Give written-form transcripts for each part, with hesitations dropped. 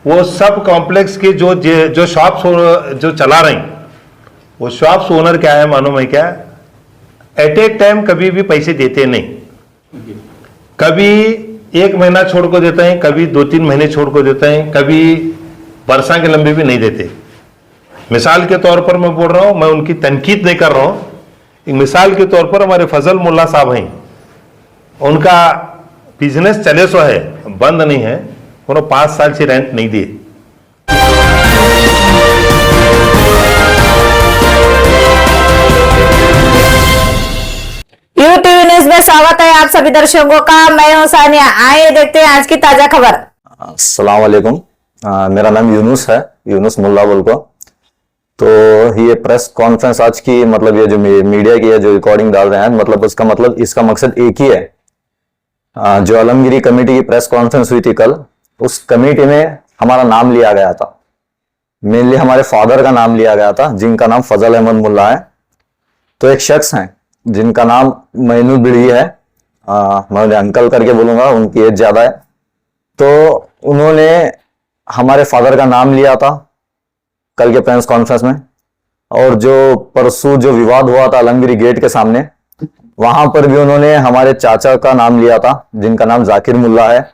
वो सब कॉम्प्लेक्स के जो शॉप्स जो चला रही, वो शॉप्स ओनर क्या है मालूम है क्या, एट ए टाइम कभी भी पैसे देते नहीं। कभी 1 महीना छोड़ को देते हैं, कभी 2-3 महीने छोड़ को देते हैं, कभी बरसा के लंबे भी नहीं देते। मिसाल के तौर पर मैं बोल रहा हूं, मैं उनकी तनकीद नहीं कर रहा हूं, एक मिसाल के तौर पर हमारे फजल मुल्ला साहब हैं, उनका बिजनेस चले सो है, बंद नहीं है, उन्होंने 5 साल से रेंट नहीं दिए। यूटीवी न्यूज में स्वागत है आप सभी दर्शकों का। मैं हूं सानिया। आइए देखते हैं आज की ताजा खबर। अस्सलाम वालेकुम। मेरा नाम यूनुस है, यूनुस मुल्ला बोल को। तो ये प्रेस कॉन्फ्रेंस आज की, मतलब ये जो मीडिया की है जो रिकॉर्डिंग डाल रहे हैं, मतलब उसका मतलब इसका मकसद एक ही है। जो आलमगिरी कमेटी की प्रेस कॉन्फ्रेंस हुई थी कल, उस कमेटी में हमारा नाम लिया गया था, मेनली हमारे फादर का नाम लिया गया था, जिनका नाम फजल अहमद मुल्ला है। तो एक शख्स हैं जिनका नाम मैनू बिड़ी है, मैं उन्हें अंकल करके बोलूंगा, उनकी एज ज्यादा है। तो उन्होंने हमारे फादर का नाम लिया था कल के प्रेस कॉन्फ्रेंस में। और जो परसों जो विवाद हुआ था आलमगिरी गेट के सामने, वहां पर भी उन्होंने हमारे चाचा का नाम लिया था, जिनका नाम जाकिर मुल्ला है।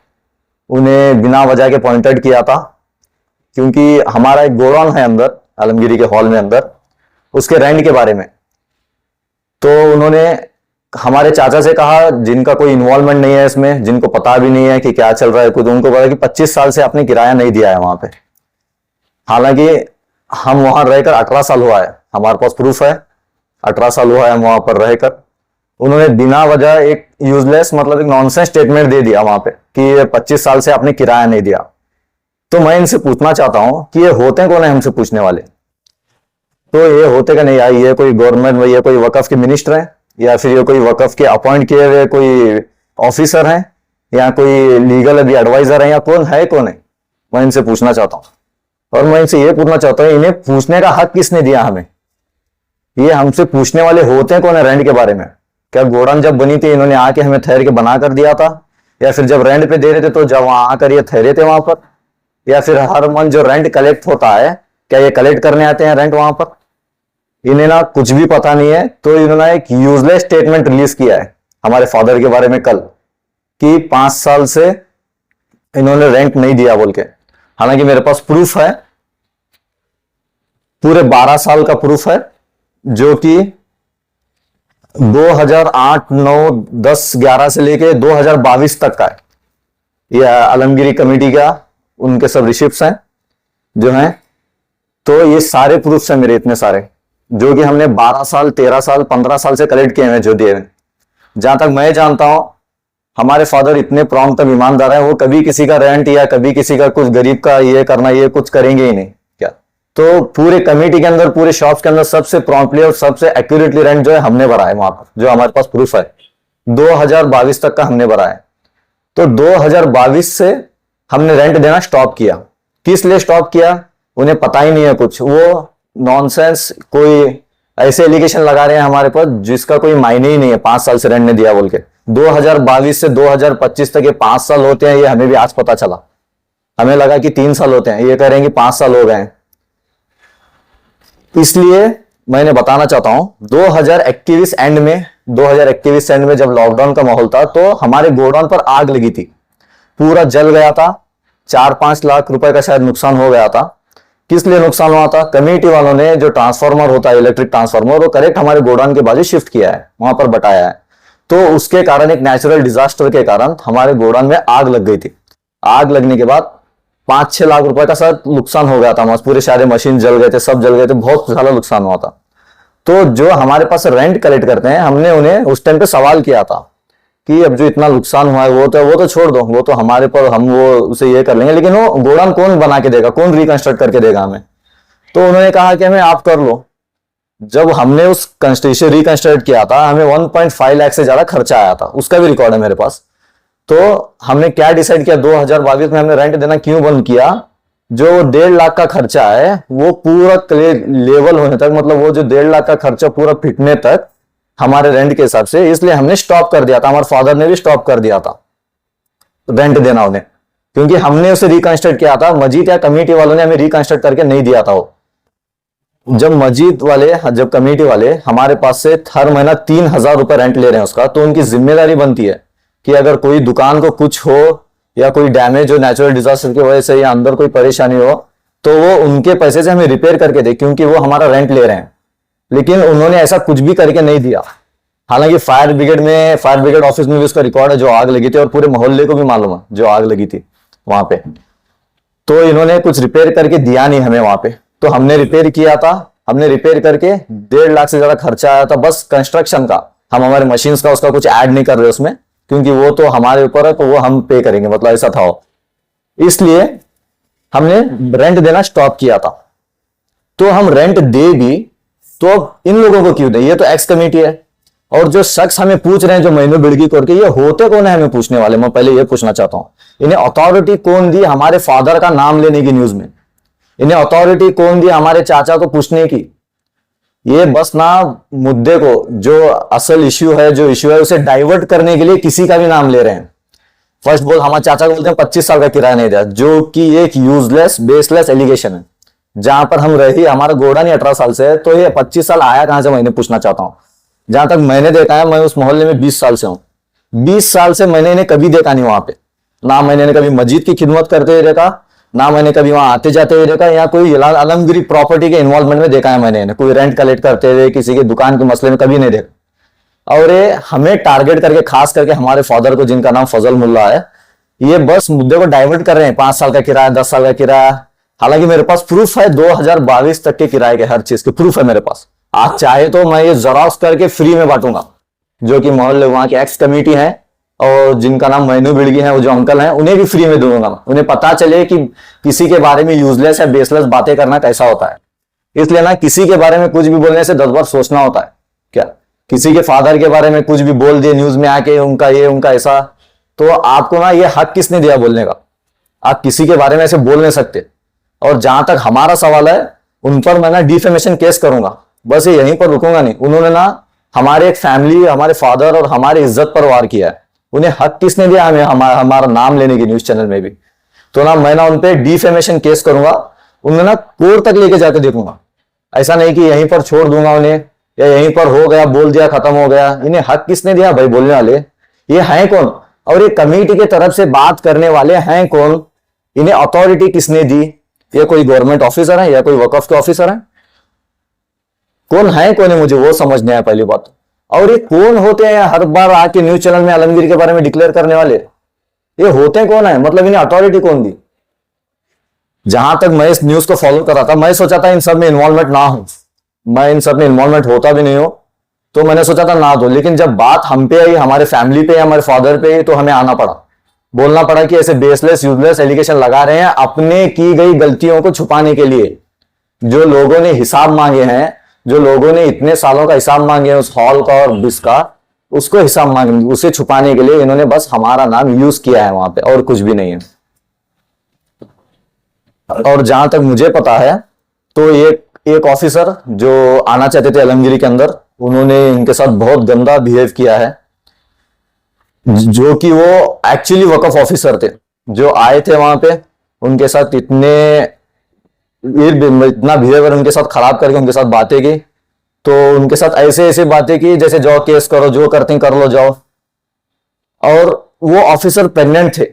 उन्हें बिना वजह के पॉइंटेड किया था, क्योंकि हमारा एक गोडाउन है अंदर आलमगिरी के हॉल में अंदर, उसके रेंट के बारे में। तो उन्होंने हमारे चाचा से कहा, जिनका कोई इन्वॉल्वमेंट नहीं है इसमें, जिनको पता भी नहीं है कि क्या चल रहा है कुछ, उनको पता कि 25 साल से आपने किराया नहीं दिया है वहां पे। हालांकि हम वहां रहकर 18 साल हुआ है, हमारे पास प्रूफ है, 18 साल हुआ है हम वहां पर रहकर। उन्होंने बिना वजह एक यूजलेस, मतलब एक नॉनसेंस स्टेटमेंट दे दिया वहां पे कि 25 साल से आपने किराया नहीं दिया। तो मैं इनसे पूछना चाहता हूं कि ये होते कौन है हमसे पूछने वाले? तो ये होते का नहीं यार, ये कोई गवर्नमेंट, ये कोई वकफ के मिनिस्टर हैं, या फिर ये कोई वकफ के अपॉइंट किए हुए कोई ऑफिसर हैं, या कोई लीगल अभी एडवाइजर है, या कौन है कौन है? मैं इनसे पूछना चाहता हूं। और मैं इनसे ये पूछना चाहता हूं, इन्हें पूछने का हक किसने दिया हमें? ये हमसे पूछने वाले होते कौन है रेंट के बारे में? क्या गोडाउन जब बनी थी इन्होंने आके हमें ठहर के बना कर दिया था, या फिर जब रेंट पे दे रहे थे तो जब वहां आकर ये ठहरे थे वहां पर, या फिर हर मंथ जो रेंट कलेक्ट होता है क्या ये कलेक्ट करने आते हैं रेंट वहां पर? इन्हें ना कुछ भी पता नहीं है। तो इन्होंने एक यूजलेस स्टेटमेंट रिलीज किया है हमारे फादर के बारे में कल, कि 5 साल से इन्होंने रेंट नहीं दिया बोल के। हालांकि मेरे पास प्रूफ है, पूरे 12 साल का प्रूफ है, जो कि 2008, 9, 10, 11 से लेके 2022 तक का है। यह आलमगिरी कमेटी का उनके सब रिसिप्ट्स हैं जो हैं। तो ये सारे प्रूफ्स हैं मेरे, इतने सारे, जो कि हमने 12 साल, 13 साल, 15 साल से कलेक्ट किए हैं, जो दिए हैं। जहां तक मैं जानता हूं, हमारे फादर इतने प्रॉम्प्ट और ईमानदार हैं, वो कभी किसी का रेंट या कभी किसी का कुछ गरीब का ये करना, ये कुछ करेंगे ही नहीं। क्या तो पूरे कमेटी के अंदर, पूरे शॉप्स के अंदर सबसे प्रॉम्प्टली और सबसे एक्यूरेटली रेंट जो है हमने भरा है वहां पर, जो हमारे पास प्रूफ है। 2022 तक का हमने भरा है। तो 2022 से हमने रेंट देना स्टॉप किया। किस लिए स्टॉप किया? उन्हें पता ही नहीं है कुछ। वो नॉनसेंस कोई ऐसे एलिगेशन लगा रहे हैं हमारे पास जिसका कोई मायने ही नहीं है, 5 साल से रेंट नहीं दिया बोल के। 2022 से 2025 तक ये 5 साल होते हैं, ये हमें भी आज पता चला। हमें लगा कि 3 साल होते हैं, ये कह रहे हैं कि 5 साल हो गए हैं। इसलिए मैंने बताना चाहता हूं, 2021 एंड में जब लॉकडाउन का माहौल था, तो हमारे गोडाउन पर आग लगी थी, पूरा जल गया था। 4-5 लाख रुपए का शायद नुकसान हो गया था। किस लिए नुकसान हुआ था? कमेटी वालों ने जो ट्रांसफार्मर होता है, इलेक्ट्रिक ट्रांसफार्मर, वो करेक्ट हमारे गोडाउन के बाजू शिफ्ट किया है, वहां पर बटाया है। तो उसके कारण, एक नेचुरल डिजास्टर के कारण हमारे गोडाउन में आग लग गई थी। आग लगने के बाद 5-6 लाख रुपए का शायद नुकसान हो गया था, पूरे सारे मशीन जल गए थे, सब जल गए थे, बहुत ज्यादा नुकसान हुआ था। तो जो हमारे पास रेंट कलेक्ट करते हैं, हमने उन्हें उस टाइम पे सवाल किया था कि अब जो इतना नुकसान हुआ है वो तो छोड़ दो, वो तो हमारे पर, हम वो उसे ये कर लेंगे, लेकिन वो गोडाउन कौन बना के देगा, कौन रिकंस्ट्रक्ट करके देगा हमें? तो उन्होंने कहा कि हमें आप कर लो। जब हमने उस कंस्ट्रक्शन रिकंस्ट्रक्ट किया था, हमें 1.5 लाख से ज्यादा खर्चा आया था, उसका भी रिकॉर्ड है मेरे पास। तो हमने क्या डिसाइड किया, 2022 में हमने रेंट देना क्यों बंद किया? जो 1.5 लाख का खर्चा है वो पूरा लेवल होने तक, मतलब वो जो 1.5 लाख का खर्चा पूरा फिटने तक हमारे रेंट के हिसाब से, इसलिए हमने स्टॉप कर दिया था। हमारे फादर ने भी स्टॉप कर दिया था रेंट देना उन्हें। क्योंकि हमने उसे रिकंस्ट्रक्ट किया था, मस्जिद या कमेटी वालों ने हमें रिकंस्ट्रक्ट करके नहीं दिया था वो। जब मस्जिद वाले, जब कमेटी वाले हमारे पास से हर महीना 3,000 रुपए रेंट ले रहे हैं उसका, तो उनकी जिम्मेदारी बनती है कि अगर कोई दुकान को कुछ हो या कोई डैमेज हो नेचुरल डिजास्टर की वजह से या अंदर कोई परेशानी हो, तो वो उनके पैसे से हमें रिपेयर करके दे, क्योंकि वो हमारा रेंट ले रहे हैं। लेकिन उन्होंने ऐसा कुछ भी करके नहीं दिया। हालांकि फायर ब्रिगेड ऑफिस में भी उसका रिकॉर्ड है जो आग लगी थी, और पूरे मोहल्ले को भी मालूम है जो आग लगी थी वहां पे। तो इन्होंने कुछ रिपेयर करके दिया नहीं हमें वहां पे। तो हमने रिपेयर किया था, हमने रिपेयर करके 1.5 लाख से ज्यादा खर्चा आया था बस कंस्ट्रक्शन का। हम हमारे मशीन्स का उसका कुछ ऐड नहीं कर रहे उसमें, क्योंकि वो तो हमारे ऊपर है, तो वो हम पे करेंगे, मतलब ऐसा था वो। इसलिए हमने रेंट देना स्टॉप किया था। तो हम रेंट दे भी तो इन लोगों को क्यों दें, ये तो एक्स कमेटी है। और जो शख्स हमें पूछ रहे हैं जो महीनों बिड़गी करके, ये होते कौन है हमें पूछने वाले, मैं पहले ये पूछना चाहता हूं। इन्हें अथॉरिटी कौन दी हमारे फादर का नाम लेने की न्यूज में? इन्हें अथॉरिटी कौन दी हमारे चाचा को पूछने की? ये बस ना मुद्दे को, जो असल इश्यू है, जो इश्यू है उसे डाइवर्ट करने के लिए किसी का भी नाम ले रहे हैं। फर्स्ट बोल हमारे चाचा को बोलते हैं 25 साल का किराया नहीं दिया, जो कि एक यूजलेस बेसलेस एलिगेशन है। जहां पर हम रही, हमारा गोड़ा नहीं 18 साल से है, तो ये 25 साल आया कहां से, मैंने पूछना चाहता हूं। जहां तक मैंने देखा है, मैं उस मोहल्ले में 20 साल से हूं, 20 साल से मैंने इन्हें कभी देखा नहीं वहां पे। ना मैंने इन्हें कभी मस्जिद की खिदमत करते हुए देखा, ना मैंने कभी वहां आते जाते हुए देखा, या कोई आलमगिरी प्रॉपर्टी के इन्वॉल्वमेंट में देखा है मैंने इन्हें। कोई रेंट कलेक्ट करते हुए किसी के दुकान के मसले में कभी नहीं देखा। और ये हमें टारगेट करके, खास करके हमारे फादर को जिनका नाम फजल मुल्ला है, ये बस मुद्दे को डाइवर्ट कर रहे हैं। 5 साल का किराया, 10 साल का किराया। हालांकि मेरे पास प्रूफ है 2022 तक के किराए के, हर चीज के प्रूफ है मेरे पास। आप चाहे तो मैं ये जेरॉक्स करके फ्री में बांटूंगा, जो कि मोहल्ले वहां की एक्स कमेटी है और जिनका नाम मैनू बिड़गी है, वो जो अंकल हैं, उन्हें भी फ्री में दूंगा। उन्हें पता चले कि किसी के बारे में यूजलेस या बेसलेस बातें करना कैसा होता है। इसलिए ना किसी के बारे में कुछ भी बोलने से 10 बार सोचना होता है। क्या किसी के फादर के बारे में कुछ भी बोल दिए न्यूज में आके, उनका ये उनका ऐसा, तो आपको ना ये हक किसने दिया बोलने का? आप किसी के बारे में ऐसे बोल नहीं सकते। और जहां तक हमारा सवाल है, उन पर मैं ना डिफेमेशन केस करूंगा, बस ये यहीं पर रुकूंगा नहीं। उन्होंने ना हमारे एक फैमिली, हमारे फादर और हमारी इज्जत पर वार किया है। उन्हें हक किसने दिया हमें हमारा नाम लेने की न्यूज चैनल में भी? तो ना मैं ना उन पे डिफेमेशन केस करूंगा, उन्हें ना कोर्ट तक लेके जाके देखूंगा। ऐसा नहीं कि यहीं पर छोड़ दूंगा उन्हें, या यहीं पर हो गया, बोल दिया, खत्म हो गया। इन्हें हक किसने दिया भाई बोलने वाले? ये हैं कौन? और ये कमेटी की तरफ से बात करने वाले हैं कौन? इन्हें अथॉरिटी किसने दी? ये कोई गवर्नमेंट ऑफिसर है या कोई वक्फ के ऑफिसर है? कौन है कौन है, मुझे वो समझ नहीं आया पहली बात। और ये कौन होते हैं हर बार आके न्यूज चैनल में आलमगीर के बारे में डिक्लेयर करने वाले? ये होते कौन है, मतलब इन्हें अथॉरिटी कौन दी? जहां तक मैं इस न्यूज को फॉलो कर रहा था, मैं सोचा था इन सब में इन्वॉल्वमेंट ना हो, मैं इन सब में इन्वॉल्वमेंट होता भी नहीं हो, तो मैंने सोचा था ना दो। लेकिन जब बात हम पे आई, हमारे फैमिली पे, हमारे फादर पे, तो हमें आना पड़ा, बोलना पड़ा कि ऐसे बेसलेस यूजलेस एलिगेशन लगा रहे हैं अपने की गई गलतियों को छुपाने के लिए। जो लोगों ने हिसाब मांगे हैं, जो लोगों ने इतने सालों का हिसाब मांगे हैं उस हॉल का और बिस का, उसको हिसाब मांगे, उसे छुपाने के लिए इन्होंने बस हमारा नाम यूज किया है वहां पे, और कुछ भी नहीं है। और जहां तक मुझे पता है, तो एक ऑफिसर जो आना चाहते थे आलमगीर के अंदर, उन्होंने इनके साथ बहुत गंदा बिहेव किया है, जो कि वो एक्चुअली वकफ ऑफिसर थे, जो आए थे वहां पे। उनके साथ इतना बिहेवियर उनके साथ खराब करके उनके साथ बातें की, तो उनके साथ ऐसे ऐसे बातें की जैसे जाओ केस करो, जो करते हैं कर लो जाओ। और वो ऑफिसर प्रेग्नेंट थे,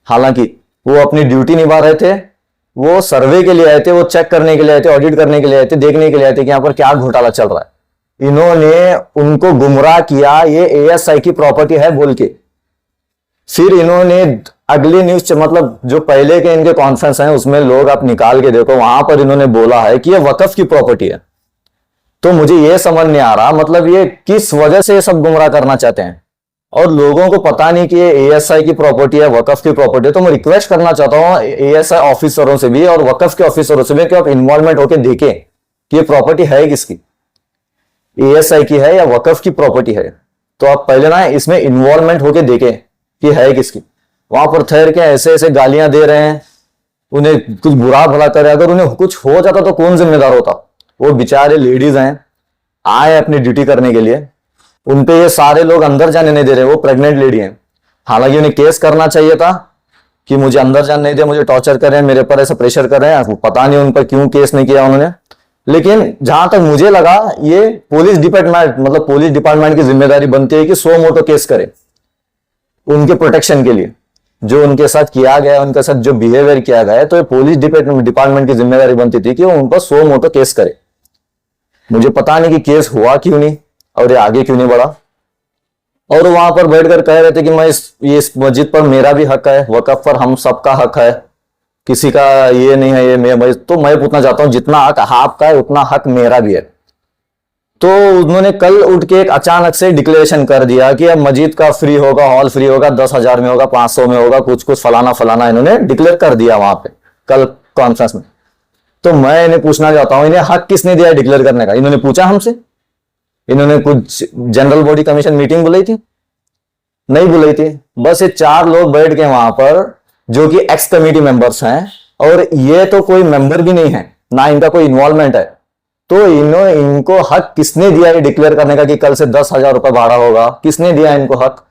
हालांकि वो अपनी ड्यूटी निभा रहे थे। वो सर्वे के लिए आए थे, वो चेक करने के लिए आए थे, ऑडिट करने के लिए आए थे, देखने के लिए आए थे कि यहाँ पर क्या घोटाला चल रहा है। इन्होंने उनको गुमराह किया, ये एएसआई की प्रॉपर्टी है बोल के। फिर इन्होंने अगली न्यूज, मतलब जो पहले के इनके कॉन्फ्रेंस हैं उसमें लोग आप निकाल के देखो, वहां पर इन्होंने बोला है कि ये वकफ की प्रॉपर्टी है। तो मुझे ये समझ नहीं आ रहा, मतलब ये किस वजह से ये सब गुमराह करना चाहते हैं, और लोगों को पता नहीं कि ये एएसआई की प्रॉपर्टी है, वकफ की प्रॉपर्टी है। तो मैं रिक्वेस्ट करना चाहता हूं एएसआई ऑफिसरों से भी और वकफ के ऑफिसरों से भी कि आप इन्वॉल्वमेंट होकर देखें कि ये प्रॉपर्टी है किसकी, एएसआई की है या वकफ की प्रॉपर्टी है। तो आप पहले ना इसमें इन्वॉल्वमेंट होकर देखें कि है किसकी। वहां पर ठहर के ऐसे ऐसे गालियां दे रहे हैं, उन्हें कुछ बुरा भला करे, अगर उन्हें कुछ हो जाता तो कौन जिम्मेदार होता? वो बेचारे लेडीज हैं, आए अपनी ड्यूटी करने के लिए, उनपे ये सारे लोग अंदर जाने नहीं दे रहे। वो प्रेग्नेंट लेडी हैं, हालांकि उन्हें केस करना चाहिए था, कि मुझे अंदर जाने नहीं दिया, मुझे टॉर्चर कर रहे हैं, मेरे ऊपर ऐसा प्रेशर कर रहे हैं, पता नहीं उन पर क्यों केस नहीं किया उन्होंने। लेकिन जहां तक मुझे लगा ये पुलिस डिपार्टमेंट, मतलब पुलिस डिपार्टमेंट की जिम्मेदारी बनती है कि सो मोटो केस करे उनके प्रोटेक्शन के लिए। जो उनके साथ किया गया, उनके साथ जो बिहेवियर किया गया है, तो ये पुलिस डिपार्टमेंट की जिम्मेदारी बनती थी कि वो उन पर सो मोटो केस करे। मुझे पता नहीं कि केस हुआ क्यों नहीं और ये आगे क्यों नहीं बढ़ा। और वहां पर बैठकर कह रहे थे कि मैं इस मस्जिद पर मेरा भी हक है, वक़्फ़ पर हम सबका हक है, किसी का ये नहीं है, ये तो मैं पूछना चाहता हूं, जितना हक आपका है उतना हक मेरा भी है। तो उन्होंने कल उठ के एक अचानक से डिक्लेरेशन कर दिया कि अब मस्जिद का फ्री होगा, हॉल फ्री होगा, 10,000 में होगा, 500 में होगा, कुछ कुछ फलाना फलाना इन्होंने डिक्लेयर कर दिया वहां पे कल कॉन्फ्रेंस में। तो मैं इन्हें पूछना चाहता हूं, इन्हें हक किसने दिया डिक्लेयर करने का? इन्होंने पूछा हमसे? इन्होंने कुछ जनरल बॉडी कमीशन मीटिंग बुलाई थी? नहीं बुलाई थी। बस ये 4 लोग बैठ के वहां पर, जो कि एक्स कमेटी मेंबर्स हैं, और ये तो कोई मेंबर भी नहीं है, ना इनका कोई इन्वॉल्वमेंट है। तो इनको हक किसने दिया ये डिक्लेयर करने का कि कल से 10,000 रुपए भाड़ा होगा? किसने दिया इनको हक?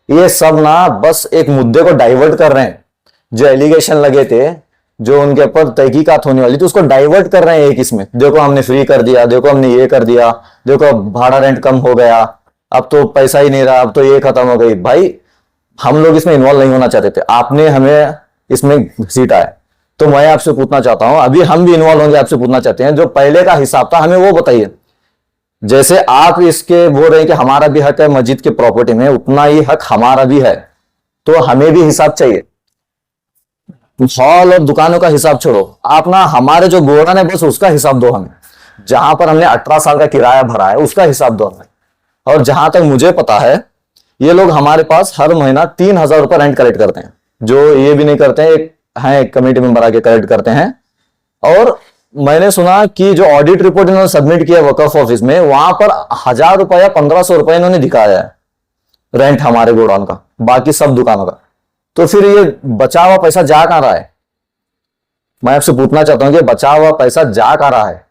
ये सब ना बस एक मुद्दे को डाइवर्ट कर रहे हैं। जो एलिगेशन लगे थे, जो उनके ऊपर तहकीकात होने वाली थी, उसको डाइवर्ट कर रहे हैं एक इसमें। देखो हमने फ्री कर दिया, देखो हमने ये कर दिया, देखो भाड़ा रेंट कम हो गया, अब तो पैसा ही नहीं रहा, अब तो ये खत्म हो गई। भाई हम लोग इसमें इन्वॉल्व नहीं होना चाहते थे, आपने हमें इसमें घसीटा है। तो मैं आपसे पूछना चाहता हूं, अभी हम भी इन्वॉल्व होंगे, आपसे पूछना चाहते हैं, जो पहले का हिसाब था हमें वो बताइए। जैसे आप इसके बोल रहे हैं कि हमारा भी हक है मस्जिद के प्रॉपर्टी में, उतना ही हक हमारा भी है, तो हमें भी हिसाब चाहिए। हॉल और दुकानों का हिसाब छोड़ो, आप ना हमारे जो गोडाउन है बस उसका हिसाब दो हमें। जहां पर हमने 18 साल का किराया भरा है उसका हिसाब दो हमें। और जहां तक मुझे पता है, ये लोग हमारे पास हर महीना 3,000 रुपए रेंट कलेक्ट करते हैं। जो ये भी नहीं करते हैं, एक कमेटी मेंबर आके कलेक्ट करते हैं। और मैंने सुना कि जो ऑडिट रिपोर्ट इन्होंने सबमिट किया वक्फ ऑफिस में, वहां पर 1,000 रुपए या 1,500 रुपए इन्होंने दिखाया है रेंट हमारे गोडाउन का, बाकी सब दुकानों का। तो फिर ये बचा हुआ पैसा जा कहां रहा है? मैं आपसे पूछना चाहता हूं कि बचा हुआ पैसा जा कहां रहा है?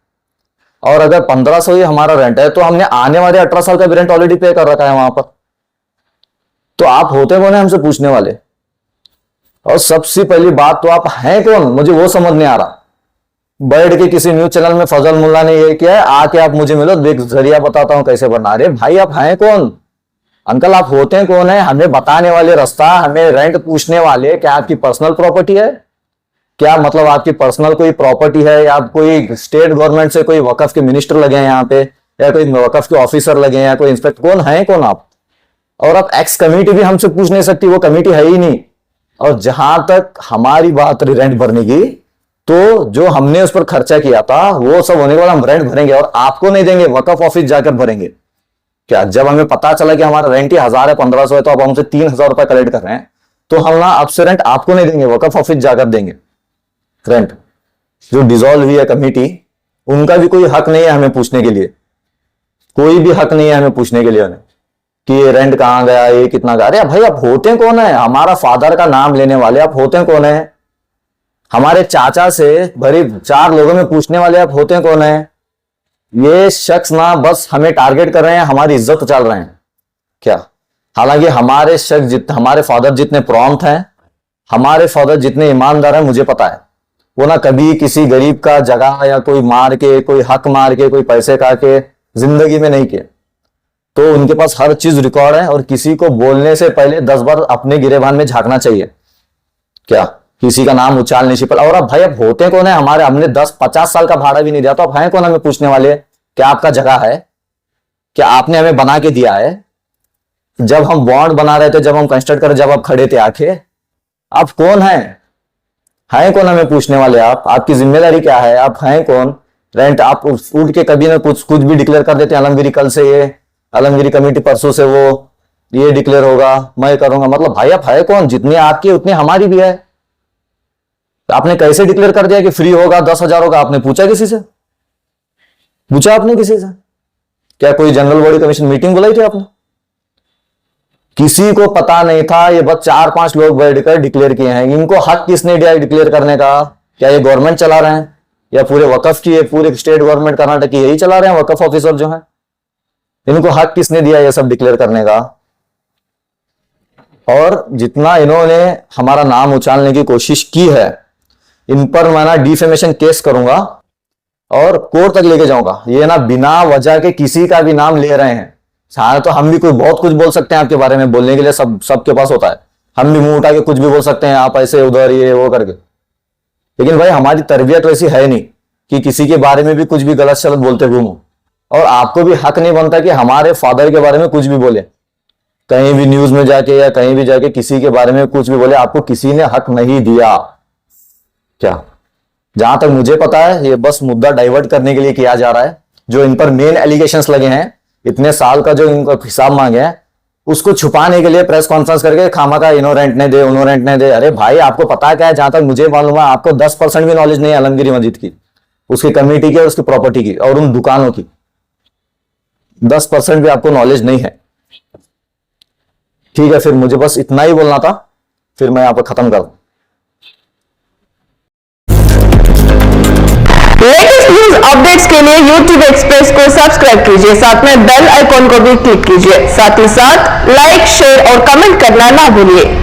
और अगर 1,500 ही हमारा रेंट है, तो हमने आने वाले 18 साल का भी रेंट ऑलरेडी पे कर रखा है वहां पर। तो आप होते कौन है हमसे पूछने वाले? और सबसे पहली बात तो आप हैं कौन, मुझे वो समझ नहीं आ रहा। बैठ के किसी न्यूज चैनल में फजल मुल्ला ने ये किया है, आके आप मुझे मिलो, देख जरिया बताता हूं कैसे बनना। अरे भाई आप हैं कौन? अंकल आप होते कौन है? हमें बताने वाले रास्ता, हमें रेंट पूछने वाले। क्या आपकी पर्सनल प्रॉपर्टी है? क्या मतलब आपकी पर्सनल कोई प्रॉपर्टी है, या आप कोई स्टेट गवर्नमेंट से कोई वकफ के मिनिस्टर लगे हैं यहाँ पे, या कोई वकफ के ऑफिसर लगे हैं, या कोई इंस्पेक्टर? कौन है कौन आप? और आप एक्स कमेटी भी हमसे पूछ नहीं सकती, वो कमेटी है ही नहीं। और जहां तक हमारी बात रेंट भरने की, तो जो हमने उस पर खर्चा किया था वो सब होने के बाद हम रेंट भरेंगे, और आपको नहीं देंगे, वकफ ऑफिस जाकर भरेंगे। क्या जब हमें पता चला कि हमारा रेंट ही 1,000 है, 1,500 है, तो अब हमसे 3,000 रुपए कलेक्ट कर रहे हैं, तो हम ना अब से रेंट आपको नहीं देंगे, वकफ ऑफिस जाकर देंगे रेंट। जो डिसॉल्व हुई है कमेटी, उनका भी कोई हक नहीं है हमें पूछने के लिए, कोई भी हक नहीं है हमें पूछने के लिए उन्हें कि ये रेंट कहां गया, ये कितना गया। अरे भाई आप होते कौन है? हमारा फादर का नाम लेने वाले आप होते कौन है? हमारे चाचा से भरी 4 लोगों में पूछने वाले आप होते कौन है? ये शख्स ना बस हमें टारगेट कर रहे हैं, हमारी इज्जत उछाल रहे हैं क्या? हालांकि हमारे शख्स हमारे फादर जितने प्रॉम्प्ट हैं, हमारे फादर जितने ईमानदार हैं, मुझे पता है वो ना कभी किसी गरीब का जगह या कोई मार के, कोई हक मार के, कोई पैसे खा के जिंदगी में नहीं किए। तो उनके पास हर चीज रिकॉर्ड है, और किसी को बोलने से पहले 10 बार अपने गिरेबान में झांकना चाहिए। क्या किसी का नाम उछाल नहीं छिपल। और अब भाई अब होते कौन है? हमारे हमने 10-50 साल का भाड़ा भी नहीं दिया, तो अब हैं कौन हमें पूछने वाले? क्या आपका जगह है? क्या आपने हमें बना के दिया है? जब हम बॉन्ड बना रहे थे, जब हम कंस्ट्रक्ट कर, जब आप खड़े थे आके, आप कौन हैं कौन हमें पूछने वाले? आपकी जिम्मेदारी क्या है? आप हैं कौन? रेंट आप उठ के कभी ना कुछ भी डिक्लेयर कर देते हैं, आलमगिरी कल से ये, आलमगिरी कमेटी परसों से वो, ये डिक्लेयर होगा, मैं करूंगा। मतलब भाई आप है कौन? जितनी आपकी उतनी हमारी भी है। आपने कैसे डिक्लेयर कर दिया कि फ्री होगा, 10,000 होगा? आपने पूछा किसी से? पूछा आपने किसी से? क्या कोई जनरल बॉडी कमीशन मीटिंग बुलाई थी आपने? किसी को पता नहीं था। ये बस 4-5 लोग बैठकर डिक्लेयर किए हैं। इनको हक किसने दिया डिक्लेयर करने का? क्या ये गवर्नमेंट चला रहे हैं, या पूरे वकफ की, पूरे स्टेट गवर्नमेंट कर्नाटक की यही चला रहे हैं वकफ ऑफिसर जो है? इनको हक किसने दिया ये सब डिक्लेयर करने का? और जितना इन्होंने हमारा नाम उछालने की कोशिश की है, इन पर मैं ना डिफेमेशन केस करूंगा और कोर्ट तक लेके जाऊंगा। ये ना बिना वजह के किसी का भी नाम ले रहे हैं। चाहे तो हम भी कोई बहुत कुछ बोल सकते हैं आपके बारे में, बोलने के लिए सबके पास होता है। हम भी मुंह उठा के कुछ भी बोल सकते हैं, आप ऐसे उधर ये वो करके। लेकिन भाई हमारी तरबियत वैसी है नहीं कि किसी के बारे में भी कुछ भी गलत शलत बोलते घूमो। और आपको भी हक नहीं बनता कि हमारे फादर के बारे में कुछ भी बोले, कहीं भी न्यूज में जाके या कहीं भी जाके किसी के बारे में कुछ भी बोले। आपको किसी ने हक नहीं दिया। क्या, जहां तक मुझे पता है ये बस मुद्दा डाइवर्ट करने के लिए किया जा रहा है। जो इन पर मेन एलिगेशंस लगे हैं, इतने साल का जो इनका हिसाब मांगे हैं, उसको छुपाने के लिए प्रेस कॉन्फ्रेंस करके खामखा इनो रेंट नहीं दे, उनो रेंट नहीं दे। अरे भाई आपको पता क्या है? जहां तक मुझे मालूम है आपको 10% भी नॉलेज नहीं है आलमगीर मस्जिद की, उसकी कमेटी की और उसकी प्रॉपर्टी की और उन दुकानों की। 10% भी आपको नॉलेज नहीं है। ठीक है, फिर मुझे बस इतना ही बोलना था, फिर मैं यहाँ पर खत्म कर दूं। लेटेस्ट न्यूज अपडेट्स के लिए YouTube एक्सप्रेस को सब्सक्राइब कीजिए, साथ में बेल आइकॉन को भी क्लिक कीजिए। साथ ही साथ लाइक, शेयर और कमेंट करना ना भूलिए।